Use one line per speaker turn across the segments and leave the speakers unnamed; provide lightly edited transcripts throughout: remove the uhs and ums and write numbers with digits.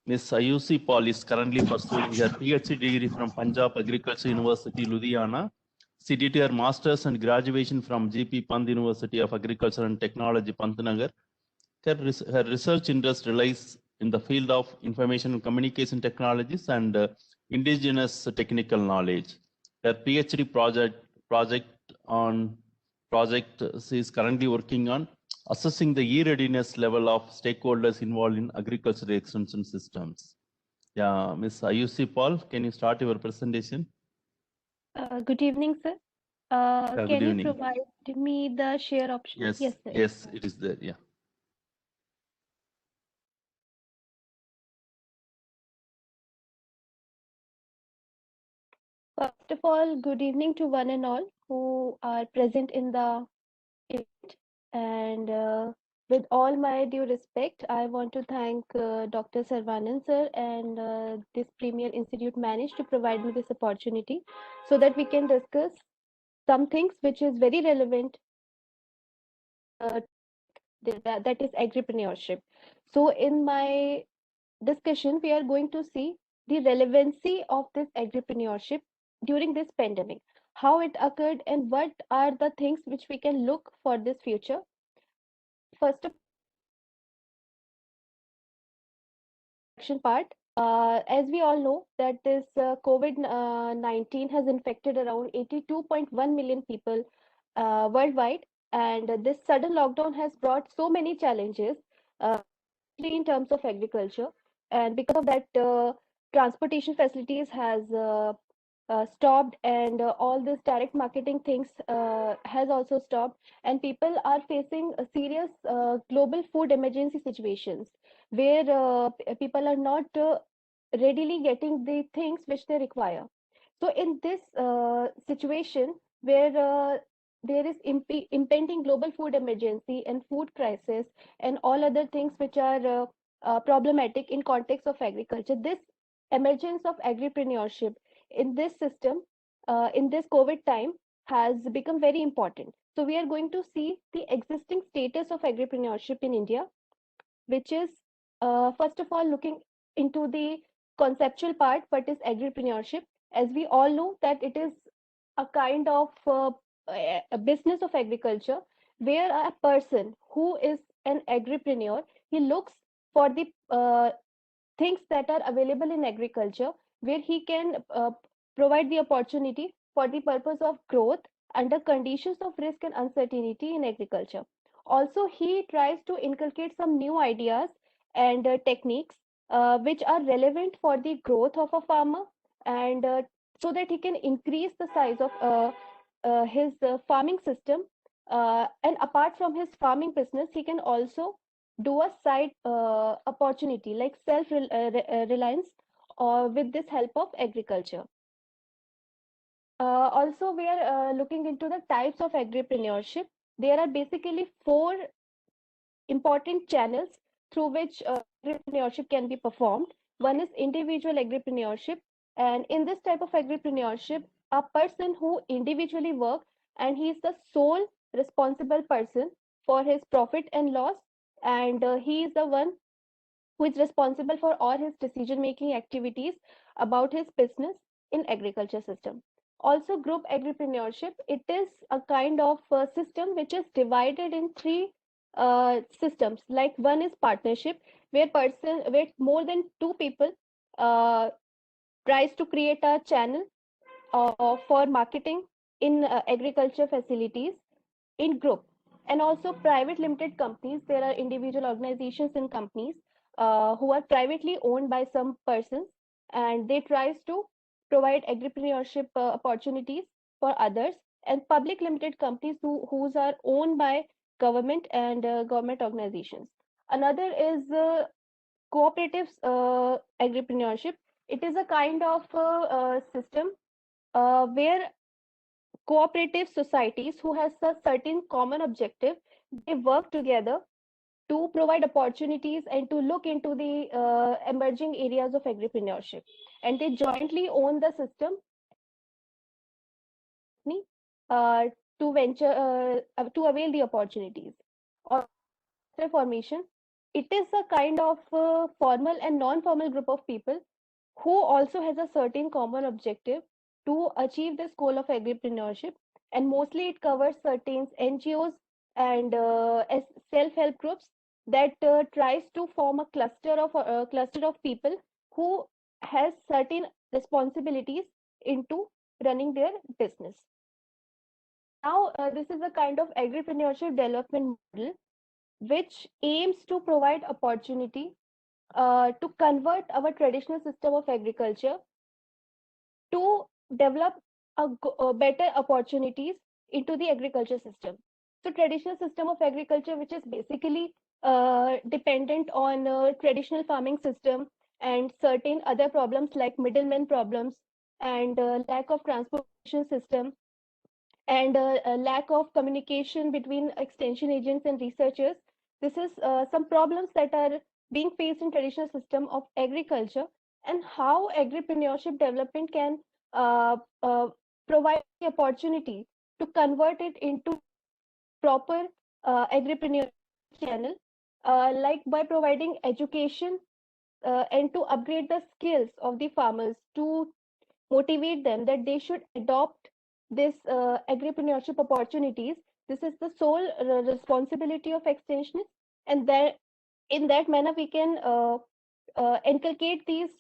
Miss Ayushi Paul is currently pursuing her PhD degree from Punjab Agriculture University, Ludhiana. She did her master's and graduation from GP Pant University of Agriculture and Technology, Pantnagar. Her research interest relies in the field of information and communication technologies and indigenous technical knowledge. Her PhD project she is currently working on assessing the e-readiness level of stakeholders involved in agricultural extension systems. Yeah, Ms. Ayushi Paul, can you start your presentation?
Good evening, sir.
Good
Can you
evening.
provide me the share option?
Yes,
sir.
yes, it is there. Yeah.
First of all, good evening to one and all who are present in the event. And with all my due respect, I want to thank Dr. Sarvanan sir and this Premier Institute managed to provide me this opportunity so that we can discuss some things which is very relevant that is agripreneurship. So in my discussion, we are going to see the relevancy of this agripreneurship during this pandemic, how it occurred, and what are the things which we can look for this future. First of action part, as we all know that this COVID-19 has infected around 82.1 million people worldwide, and this sudden lockdown has brought so many challenges. Uh, in terms of agriculture, and because of that transportation facilities has stopped, and all this direct marketing things has also stopped, and people are facing a serious global food emergency situations where people are not readily getting the things which they require. So in this situation where there is impending global food emergency and food crisis and all other things which are problematic in context of agriculture, this emergence of agripreneurship in this system, in this COVID time, has become very important. So we are going to see the existing status of agripreneurship in India, which is first of all looking into the conceptual part. What is agripreneurship? As we all know that it is a kind of a business of agriculture where a person who is an agripreneur, he looks for the things that are available in agriculture where he can provide the opportunity for the purpose of growth under conditions of risk and uncertainty in agriculture. Also, he tries to inculcate some new ideas and techniques which are relevant for the growth of a farmer, and so that he can increase the size of his farming system. And apart from his farming business, he can also do a side opportunity like self reliance with this help of agriculture. Also, we are looking into the types of agripreneurship. There are basically four important channels through which agripreneurship can be performed. One is individual agripreneurship, and in this type of agripreneurship, a person who individually works and he is the sole responsible person for his profit and loss, and he is the one who is responsible for all his decision making activities about his business in agriculture system. Also, group agripreneurship, it is a kind of system which is divided in three systems. Like one is partnership, where more than two people uh, tries to create a channel for marketing in agriculture facilities in group. And also private limited companies, there are individual organizations and companies who are privately owned by some persons, and they tries to provide agripreneurship opportunities for others. And public limited companies whose are owned by government and government organizations. Another is cooperative agripreneurship. It is a kind of system where cooperative societies who has a certain common objective, they work together to provide opportunities and to look into the emerging areas of agripreneurship, and they jointly own the system uh, to venture to avail the opportunities or formation. it is a kind of formal and non-formal group of people who also has a certain common objective to achieve this goal of agripreneurship. And mostly it covers certain NGOs and self-help groups that tries to form a cluster of people who has certain responsibilities into running their business. Now, this is a kind of agripreneurship development model which aims to provide opportunity to convert our traditional system of agriculture to develop better opportunities into the agriculture system. So traditional system of agriculture, which is basically dependent on traditional farming system and certain other problems like middlemen problems and lack of transportation system and a lack of communication between extension agents and researchers. This is some problems that are being faced in traditional system of agriculture, and how agripreneurship development can uh, uh, provide the opportunity to convert it into proper agripreneur channel, like by providing education and to upgrade the skills of the farmers, to motivate them that they should adopt this agripreneurship opportunities. This is the sole responsibility of extensionists, and that in that manner we can inculcate these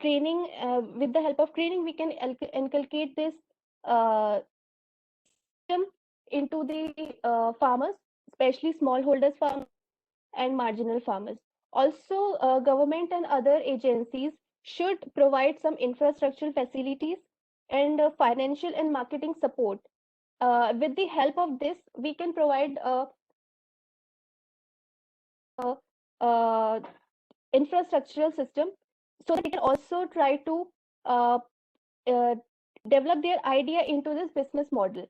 training. With the help of training, we can inculcate this uh, system into the farmers, especially smallholders farmers and marginal farmers. Also, government and other agencies should provide some infrastructural facilities and financial and marketing support. With the help of this, we can provide a infrastructural system so that they can also try to uh, uh, develop their idea into this business model.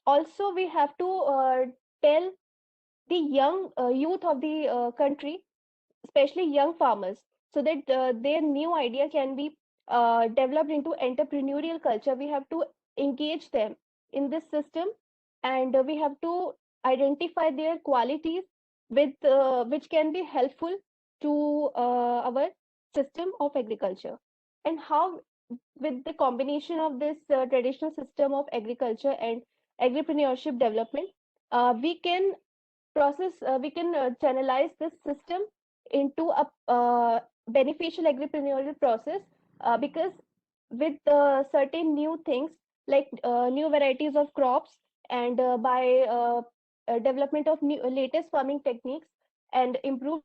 Also, we have to tell the young youth of the country, especially young farmers, so that their new idea can be developed into entrepreneurial culture. We have to engage them in this system, and we have to identify their qualities with which can be helpful to our system of agriculture. And how, with the combination of this traditional system of agriculture and agripreneurship development, we can we can channelize this system into a beneficial agripreneurial process, because with certain new things like new varieties of crops and by development of new latest farming techniques and improved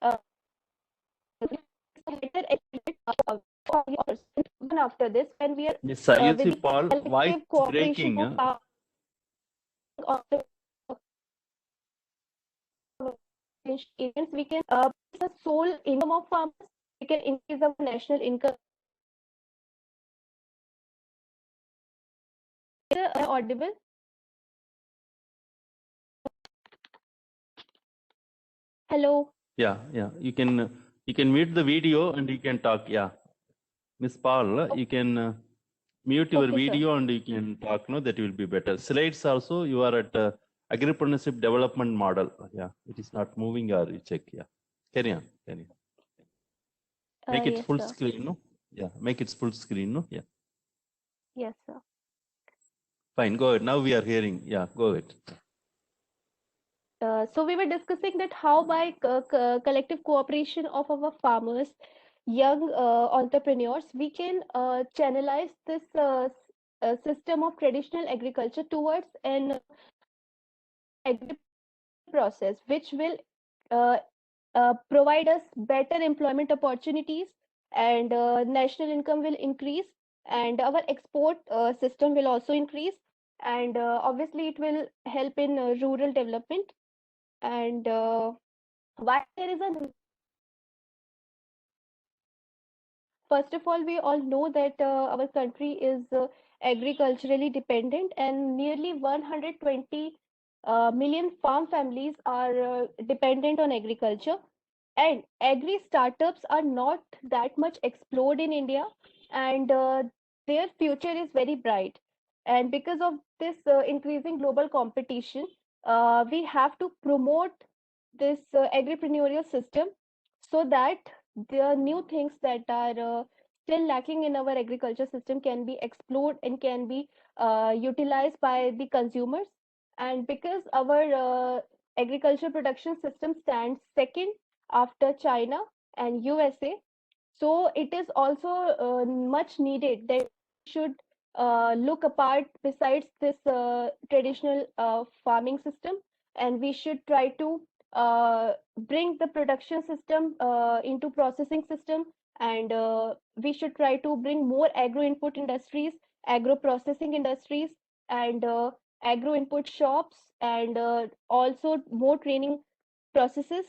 uh, better even after this, when we are
Miss
with
Ayushi
the
Paul, voice
collective cooperation
breaking.
of farmers of the events, we can the sole income of farmers. We can increase our national income. Audible? Hello.
Yeah, yeah. You can mute the video and you can talk. Yeah, Miss Paul, you can mute your
Okay, sir.
video and you can talk. No, that will be better. Slides also. You are at agripreneurship development model. Yeah, it is not moving. Or you check. Yeah, carry on. Carry on. Make it
Yes,
full
sir.
screen. No. Yeah, make it full screen. No. Yeah.
Yes, sir.
Fine. Go ahead. Now we are hearing. Yeah. Go ahead.
So we were discussing that how by collective cooperation of our farmers, young entrepreneurs, we can channelize this system of traditional agriculture towards an agri process, which will uh, provide us better employment opportunities, and national income will increase, and our export system will also increase, and obviously it will help in rural development. And why there is a First of all, we all know that our country is agriculturally dependent, and nearly 120 million farm families are dependent on agriculture. And agri startups are not that much explored in India, and their future is very bright. And because of this increasing global competition, we have to promote this agripreneurial system, so that the new things that are still lacking in our agriculture system can be explored and can be utilized by the consumers. And because our agriculture production system stands second after China and USA, so it is also much needed that should look apart besides this traditional farming system, and we should try to bring the production system into processing system, and we should try to bring more agro input industries, agro processing industries, and agro input shops, and also more training processes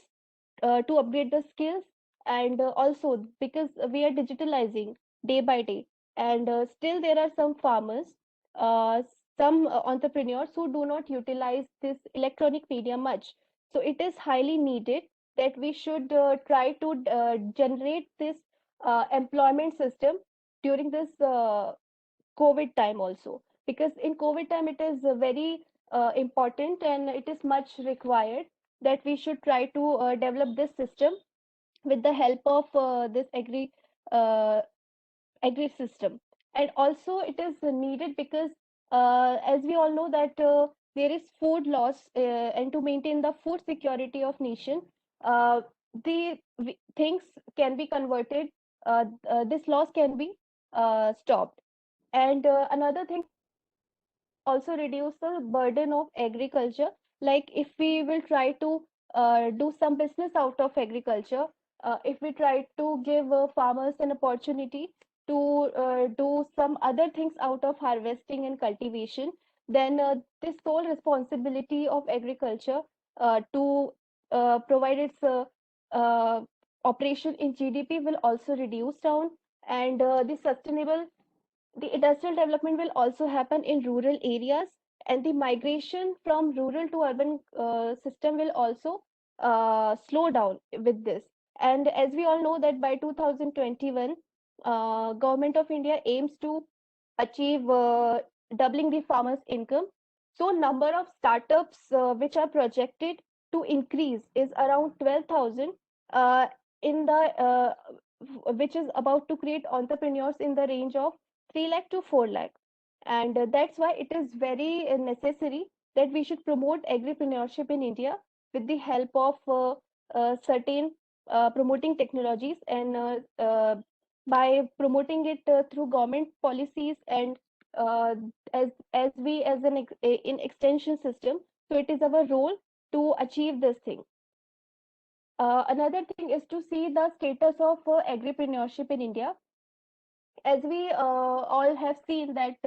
to upgrade the skills. And also because we are digitalizing day by day, and still there are some farmers, uh, some entrepreneurs who do not utilize this electronic media much. So it is highly needed that we should try to generate this employment system during this COVID time also, because in COVID time it is very important, and it is much required that we should try to develop this system with the help of this uh, agri system. And also it is needed because as we all know that there is food loss, and to maintain the food security of nation, uh, things can be converted, this loss can be stopped. And another thing, also reduce the burden of agriculture. Like if we will try to do some business out of agriculture, if we try to give farmers an opportunity to do some other things out of harvesting and cultivation, then this sole responsibility of agriculture to provide its uh, operation in GDP will also reduce down, and the industrial development will also happen in rural areas, and the migration from rural to urban system will also slow down with this. And as we all know that by 2021, government of India aims to achieve doubling the farmers income. So number of startups which are projected to increase is around 12,000, uh, in the which is about to create entrepreneurs in the range of 3 lakh to 4 lakh. And that's why it is very necessary that we should promote agripreneurship in India with the help of certain promoting technologies, and by promoting it through government policies, and uh, as we as an in extension system. So it is our role to achieve this thing. Another thing is to see the status of agripreneurship in India. As we all have seen that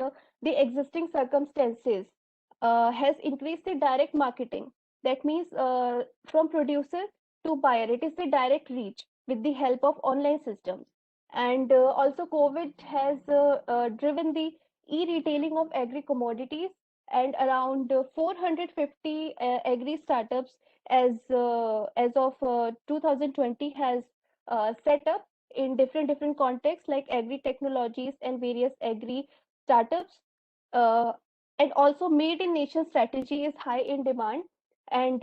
the existing circumstances has increased the direct marketing. That means from producer to buyer, it is the direct reach with the help of online systems. And also COVID has driven the e-retailing of agri commodities, and around 450 agri startups as of 2020 has set up in different contexts like agri technologies and various agri startups. Uh, and also made in nation strategy is high in demand. And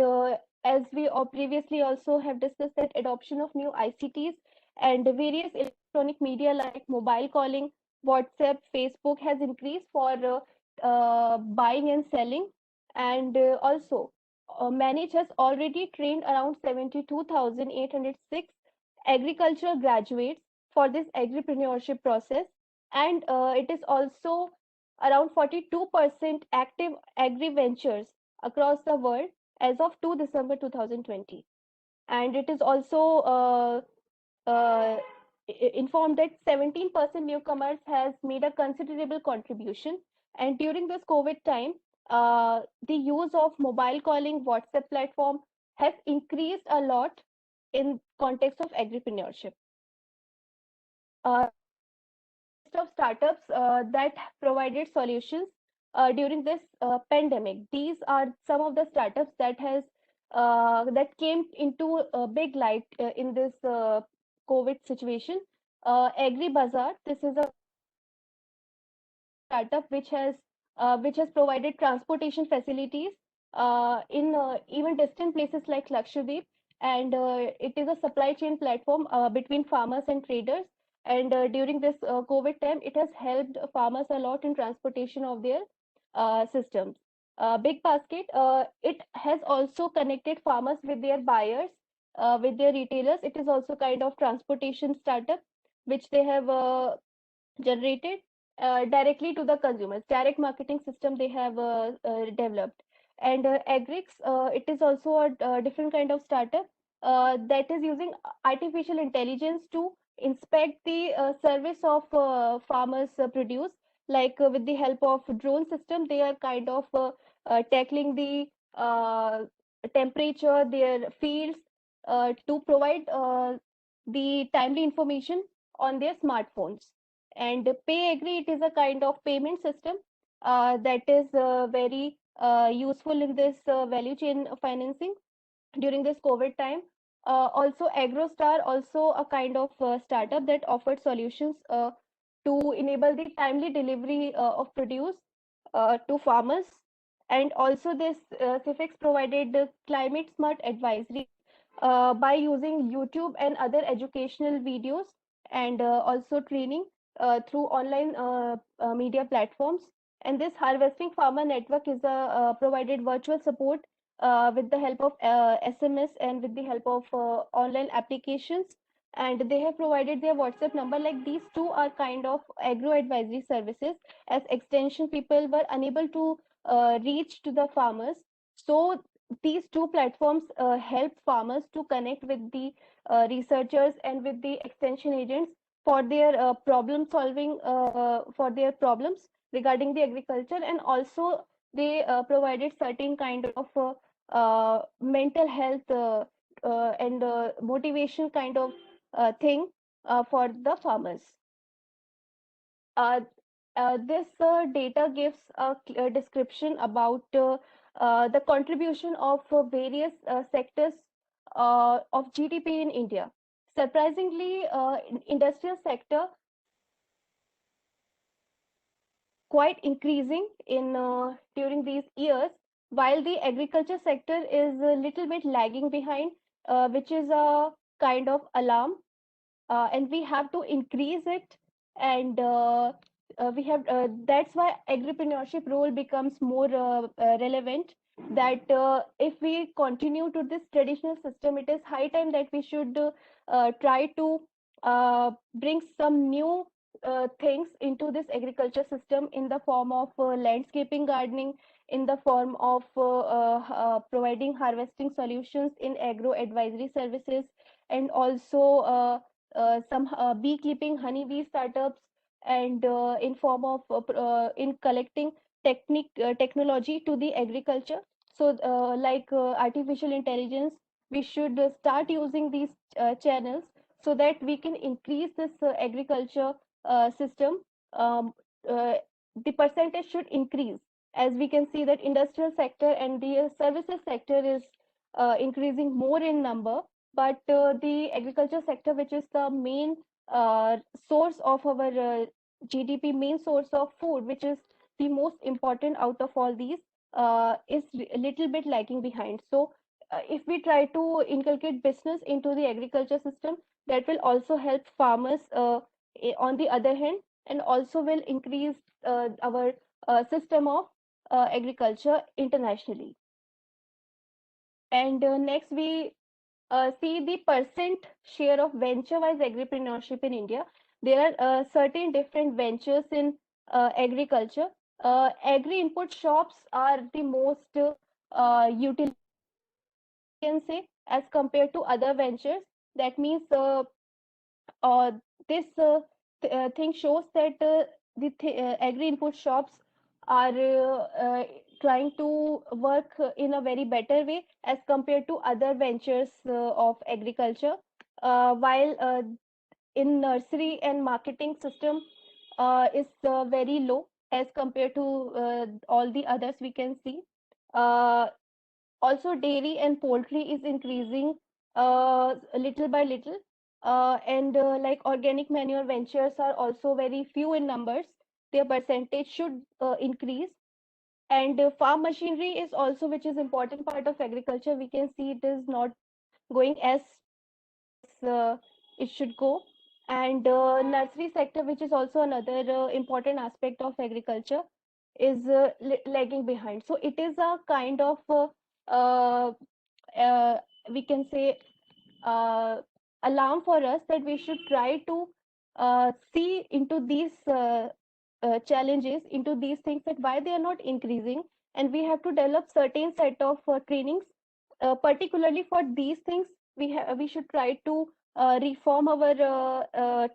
as we previously also have discussed that adoption of new ICTs and various electronic media like mobile calling, WhatsApp, Facebook has increased for buying and selling. And also Manage has already trained around 72,806 agricultural graduates for this agripreneurship process. And it is also around 42% active agri ventures across the world. as of 2 December 2020. And it is also informed that 17% newcomers has made a considerable contribution. And during this COVID time, the use of mobile calling, WhatsApp platform has increased a lot in context of agripreneurship. Of startups that provided solutions during this pandemic. These are some of the startups that came into big light in this COVID situation. AgriBazaar, this is a startup which has provided transportation facilities in even distant places like Lakshadweep, and it is a supply chain platform between farmers and traders. And during this COVID time, it has helped farmers a lot in transportation of their systems. Big Basket, it has also connected farmers with their buyers, with their retailers. It is also kind of transportation startup which they have generated directly to the consumers. Direct marketing system they have developed. And Agrix, it is also a different kind of startup that is using artificial intelligence to inspect the service of farmers' produce. Like with the help of drone system, they are kind of tackling the temperature, their fields, to provide the timely information on their smartphones. And PayAgri, it is a kind of payment system that is very useful in this value chain financing during this COVID time. Also, AgroStar, also a kind of startup that offered solutions to enable the timely delivery of produce to farmers. And also, this CIFIX provided climate smart advisory by using YouTube and other educational videos, and also training through online media platforms. And this harvesting farmer network is provided virtual support with the help of SMS and with the help of online applications. And they have provided their WhatsApp number. Like these two are kind of agro advisory services, as extension people were unable to reach to the farmers. So these two platforms help farmers to connect with the researchers and with the extension agents for their problem solving for their problems regarding the agriculture. And also they provided certain kind of mental health and motivation kind of thing for the farmers. This data gives a description about the contribution of various sectors of GDP in India. Surprisingly, industrial sector quite increasing in during these years, while the agriculture sector is a little bit lagging behind, which is a kind of alarm. And we have to increase it. And we have that's why agripreneurship role becomes more relevant. That if we continue to this traditional system, it is high time that we should try to bring some new things into this agriculture system in the form of landscaping gardening, in the form of providing harvesting solutions in agro advisory services, and also some beekeeping honeybee startups, and in form of in collecting technology to the agriculture. So like artificial intelligence, we should start using these channels so that we can increase this agriculture system. um, uh, the percentage should increase, as we can see that industrial sector and the services sector is increasing more in number. But the agriculture sector, which is the main source of our GDP, main source of food, which is the most important out of all these, is a little bit lagging behind. So if we try to inculcate business into the agriculture system, that will also help farmers on the other hand, and also will increase our system of agriculture internationally. And next we see the percent share of venture-wise agripreneurship in India. There are certain different ventures in agriculture. Agri input shops are the most utilized can say, as compared to other ventures. That means this thing shows that the agri input shops are trying to work in a very better way as compared to other ventures of agriculture. While in nursery and marketing system is very low as compared to all the others we can see. Uh, Also, dairy and poultry is increasing little by little, and like organic manure ventures are also very few in numbers. Their percentage should increase. And farm machinery is also, which is important part of agriculture. We can see it is not going as uh, it should go. And nursery sector, which is also another important aspect of agriculture, is lagging behind. So it is a kind of uh, uh, we can say uh, alarm for us that we should try to see into these challenges, into these things, that why they are not increasing, and we have to develop certain set of trainings particularly for these things. We should try to reform our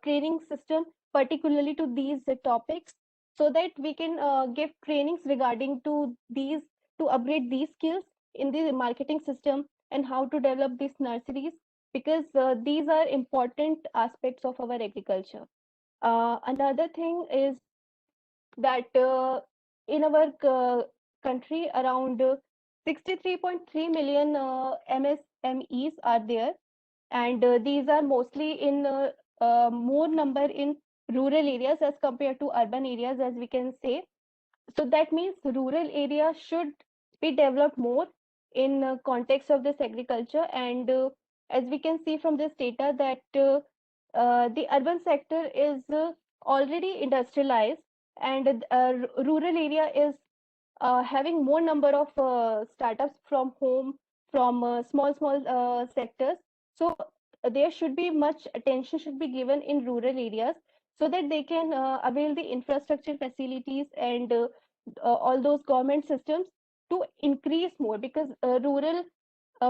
training system particularly to these topics, so that we can give trainings regarding to these, to upgrade these skills in the marketing system, and how to develop these nurseries, because these are important aspects of our agriculture. Another thing is that in our country, around 63.3 million MSMEs are there, and these are mostly in more number in rural areas as compared to urban areas, as we can say. So that means rural areas should be developed more in context of this agriculture. And as we can see from this data that the urban sector is already industrialized, and rural area is having more number of startups from home, from small sectors. So there should be much attention should be given in rural areas, so that they can avail the infrastructure facilities and all those government systems to increase more, because rural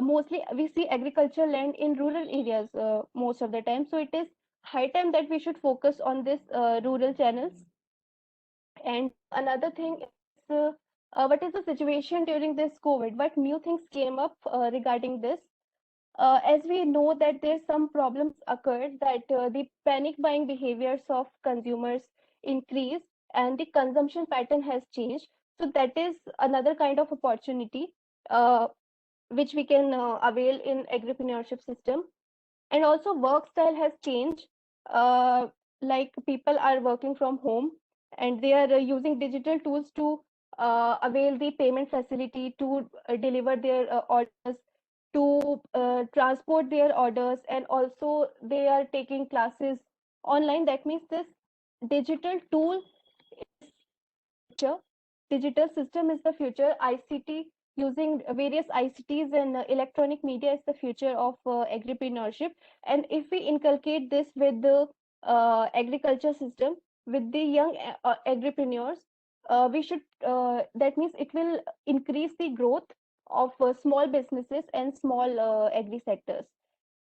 mostly we see agricultural land in rural areas most of the time. So it is high time that we should focus on this rural channels. And another thing is, what is the situation during this COVID? What new things came up regarding this? As we know that there's some problems occurred, that the panic buying behaviors of consumers increase, and the consumption pattern has changed. So that is another kind of opportunity uh, which we can avail in agripreneurship system. And also work style has changed. uh, like people are working from home, and they are using digital tools to avail the payment facility, to deliver their orders, to transport their orders, and also they are taking classes online. That means this digital tool future. Digital system is the future. ICT, using various ICTs and electronic media, is the future of agripreneurship. And if we inculcate this with the agriculture system, with the young agripreneurs, we should, that means it will increase the growth of small businesses and small agri sectors.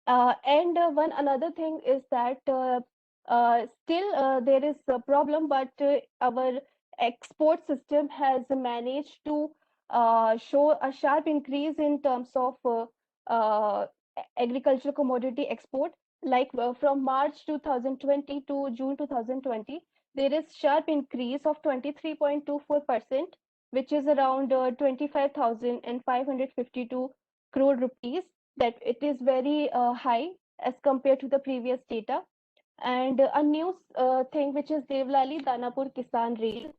And one another thing is that still there is a problem, but our export system has managed to show a sharp increase in terms of agricultural commodity export. Like from March 2020 to June 2020, there is sharp increase of 23.24%, which is around 25,552 crore rupees. That it is very high as compared to the previous data. And a new thing, which is Devlali Danapur Kisan Rail,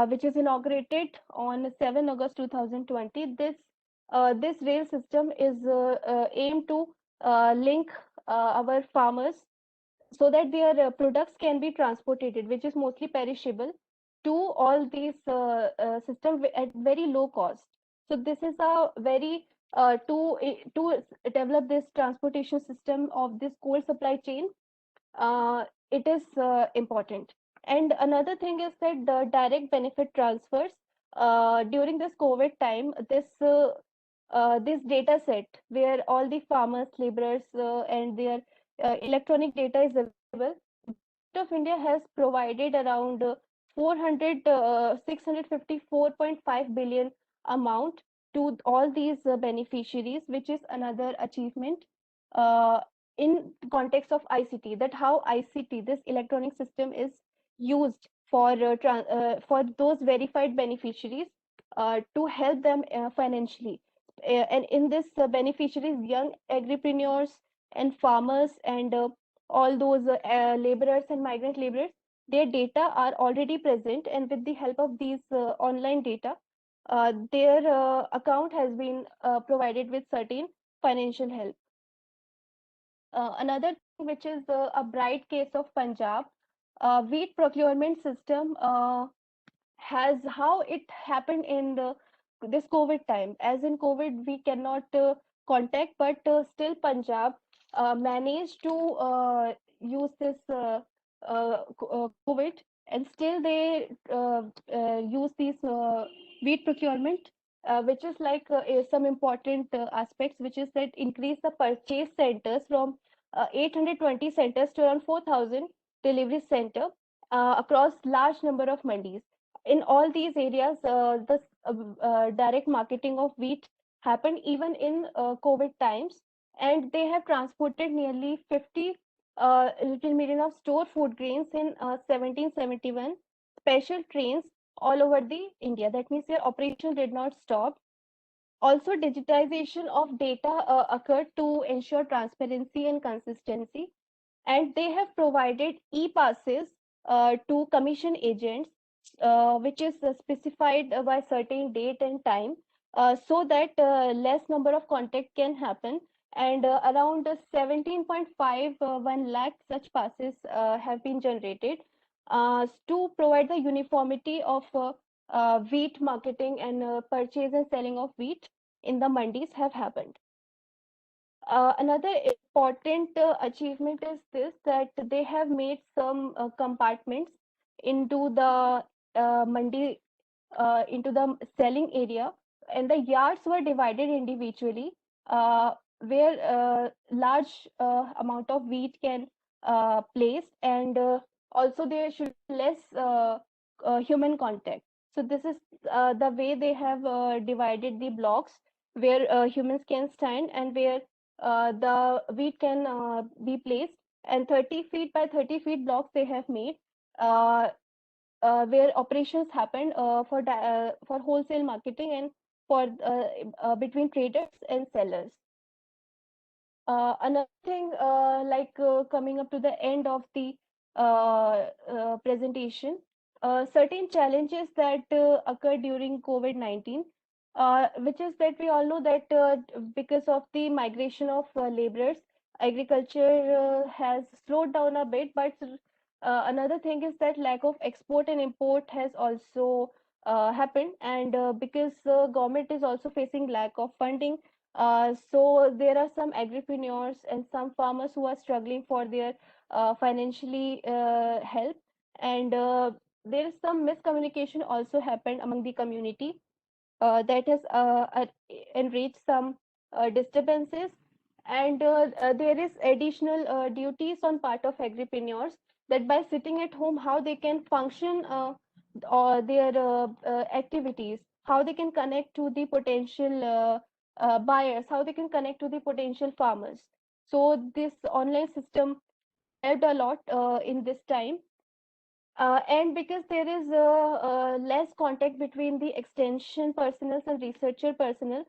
which is inaugurated on 7 August 2020. This rail system is aimed to link our farmers, so that their products can be transported, which is mostly perishable, to all these systems at very low cost. So this is a very to develop this transportation system of this coal supply chain. It is important. And another thing is that the direct benefit transfers during this COVID time, this this data set where all the farmers, laborers, and their electronic data is available. Government of India has provided around 654.5 billion amount to all these beneficiaries, which is another achievement uh, in context of ICT. That how ICT, this electronic system, is used for those verified beneficiaries to help them financially. And in this beneficiaries, young agripreneurs and farmers and all those laborers and migrant laborers, their data are already present, and with the help of these online data, their account has been provided with certain financial help. Another thing which is a bright case of Punjab, wheat procurement system has how it happened in this COVID time. As in COVID, we cannot contact, but still Punjab managed to use this COVID, and still they use these wheat procurement, which is like some important aspects, which is that increase the purchase centers from 820 centers to around 4,000 delivery center across large number of mandis. In all these areas, the direct marketing of wheat happened even in COVID times, and they have transported nearly 50 little million of store food grains in 1771 special trains all over the India. That means their operation did not stop. Also, digitization of data occurred to ensure transparency and consistency, and they have provided e-passes to commission agents, which is specified by certain date and time, so that less number of contact can happen. And around 17.51 lakh such passes have been generated to provide the uniformity of wheat marketing and purchase and selling of wheat in the mandis have happened. Another important achievement is this, that they have made some compartments into the mandi, into the selling area, and the yards were divided individually, where large amount of wheat can place, and also there should be less human contact. So this is the way they have divided the blocks where humans can stand and where the wheat can be placed, and 30 feet by 30 feet blocks they have made, uh, where operations happen for wholesale marketing and for between traders and sellers. Another thing, coming up to the end of the presentation, certain challenges that occurred during COVID-19, which is that we all know that because of the migration of laborers, agriculture has slowed down a bit. But another thing is that lack of export and import has also happened, and because government is also facing lack of funding, so there are some agripreneurs and some farmers who are struggling for their financially help, and there is some miscommunication also happened among the community that has enriched some disturbances, and there is additional duties on part of agripreneurs, that by sitting at home, how they can function or their activities, how they can connect to the potential buyers, how they can connect to the potential farmers. So this online system helped a lot in this time, and because there is less contact between the extension personnel and researcher personnel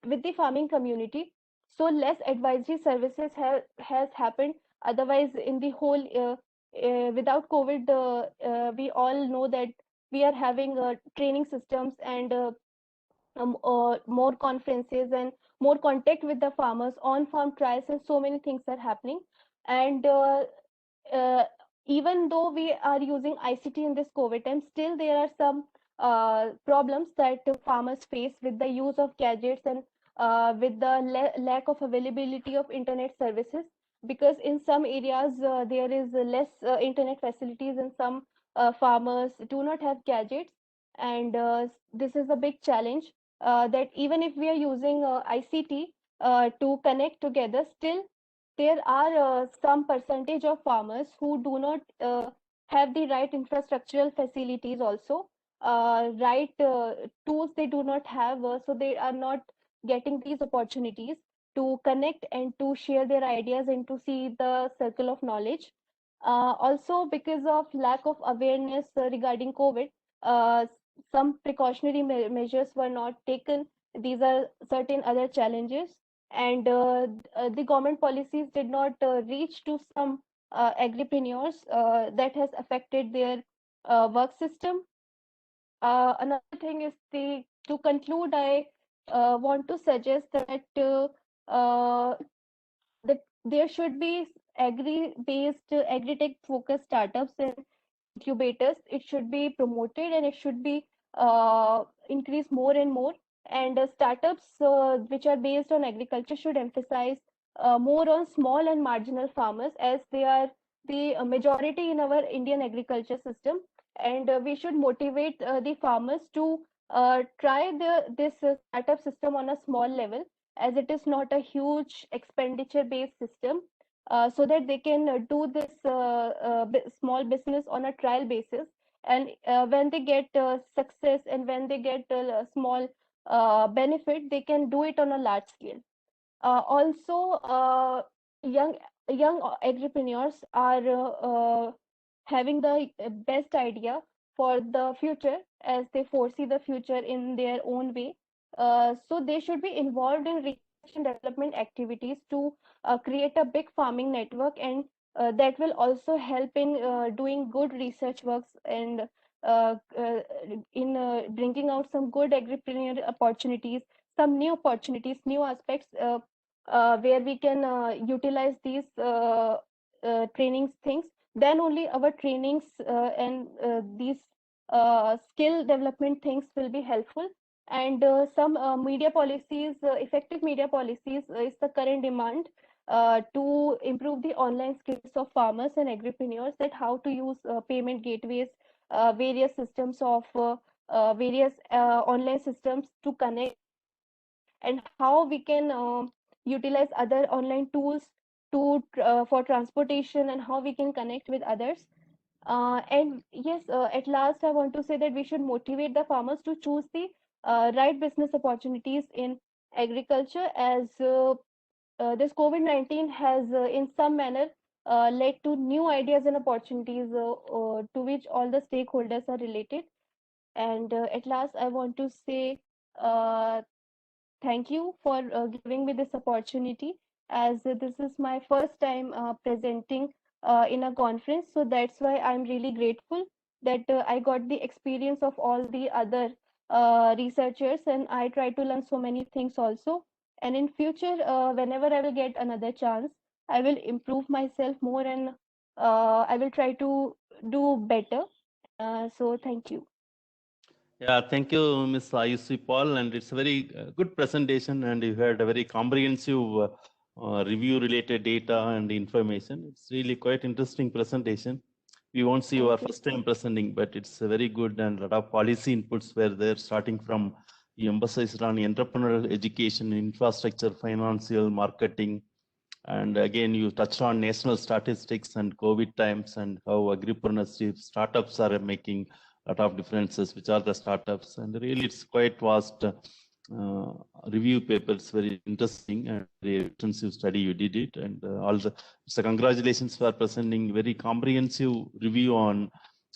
with the farming community, so less advisory services has happened. Otherwise, in the whole, without COVID, we all know that we are having training systems and more conferences and more contact with the farmers, on farm trials, and so many things are happening. And uh, even though we are using ICT in this COVID time, still there are some problems that farmers face with the use of gadgets and with the lack of availability of internet services, because in some areas there is less internet facilities, and some farmers do not have gadgets, and this is a big challenge. that even if we are using ICT to connect together, still there are some percentage of farmers who do not have the right infrastructural facilities also, right tools they do not have, so they are not getting these opportunities to connect and to share their ideas and to see the circle of knowledge. Also, because of lack of awareness regarding COVID, some precautionary measures were not taken. These are certain other challenges, and the government policies did not reach to some agripreneurs that has affected their work system. Another thing is to conclude, I want to suggest uh, that there should be agri-based, agri-tech focused startups and incubators. It should be promoted and it should be increased more and more. And startups which are based on agriculture should emphasize more on small and marginal farmers, as they are the majority in our Indian agriculture system. And we should motivate the farmers to try this startup system on a small level, as it is not a huge expenditure based system, so that they can do this small business on a trial basis. And when they get success and when they get a small benefit, they can do it on a large scale. Also, young young entrepreneurs are having the best idea for the future, as they foresee the future in their own way. So they should be involved in research and development activities to create a big farming network, and that will also help in doing good research works and uh, uh, in bringing out some good agripreneur opportunities, some new opportunities, new aspects where we can utilize these trainings things. Then only our trainings and these skill development things will be helpful. And some media policies, effective media policies is the current demand to improve the online skills of farmers and agripreneurs, that how to use payment gateways, various systems of various online systems to connect, and how we can utilize other online tools to for transportation, and how we can connect with others. And yes, at last, I want to say that we should motivate the farmers to choose the right business opportunities in agriculture, as this COVID-19 has, in some manner, led to new ideas and opportunities to which all the stakeholders are related. And at last, I want to say uh, thank you for giving me this opportunity, as this is my first time presenting in a conference. So that's why I'm really grateful that I got the experience of all the other researchers, and I try to learn so many things also. And in future, whenever I will get another chance, I will improve myself more, and I will try to do better. So thank you.
Yeah, thank you, Ms. Ayushi Paul, and it's a very good presentation, and you had a very comprehensive review-related data and information. It's really quite interesting presentation. We won't see
Thank
your
you.
first time presenting, but it's a very good, and a lot of policy inputs were there, starting from you emphasized on entrepreneurial education, infrastructure, financial, marketing, and again you touched on national statistics and COVID times and how agripreneurship startups are making a lot of differences, which are the startups, and really it's quite vast review papers, very interesting and very extensive study you did it. And also, so congratulations for presenting very comprehensive review on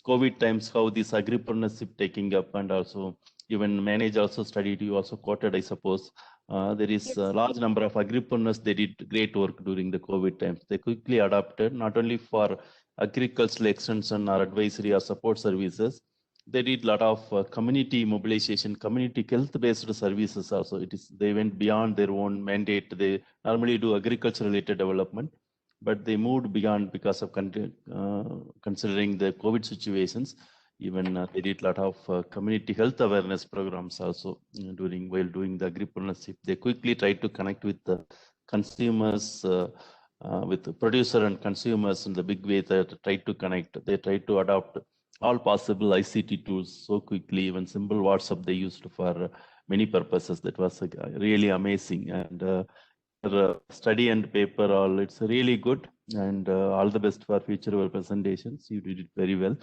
COVID times, how this agripreneurship taking up, and also even manage also studied, you also quoted, I suppose. There is
Yes.
a large number of agripreneurs, they did great work during the COVID times. They quickly adapted, not only for agricultural extension or advisory or support services, they did a lot of community mobilization, community health-based services also. It is, they went beyond their own mandate. They normally do agriculture-related development, but they moved beyond because of considering the COVID situations. Even they did a lot of community health awareness programs also while doing the agripreneurship. They quickly tried to connect with the consumers, with the producer and consumers in the big way. That tried to connect. They tried to adopt all possible ICT tools so quickly. Even simple WhatsApp they used for many purposes. That was really amazing. And study and paper, all it's really good. And all the best for future presentations. You did it very well.